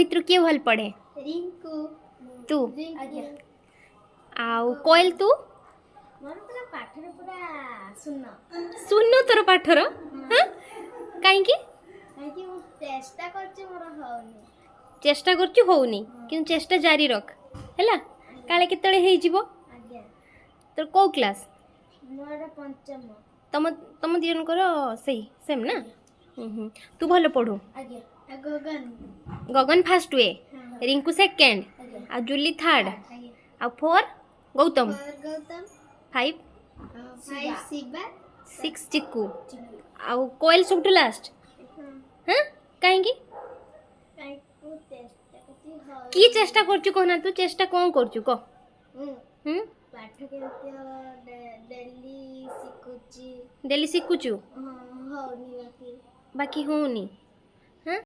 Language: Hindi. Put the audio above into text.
भितर किए भल पढ़े रिंकू तू आज्ञा आउ कोयल तू मोर पूरा पाठर पूरा सुन सुनो तोर पाठर हाँ कहीं काहे मु चेष्टा करछि मोर होनी चेष्टा करछु होउनी कि चेष्टा जारी रख हैला काले केतळे हेइ जिवो आज्ञा तोर को क्लास मोर पंचम तम तम दियन करो सही सेम ना तू भलो पढ़ू आज्ञा गगन गगन फर्स्ट वे हाँ। रिंकू सेकेंड आ जूली थर्ड आज्ञा आ फोर गौतम और गौतम 5 फाइव शिवा 6 चिक्कू आ कोयल सबटू लास्ट हाँ कहीं काहे मु चेष्टा करछि हो की चेष्टा करछु कहना तू चेष्टा कौन करछु कह पाठ केमती डेली शिखुची डेली शिखुछु होनी बाकी बाकी होनी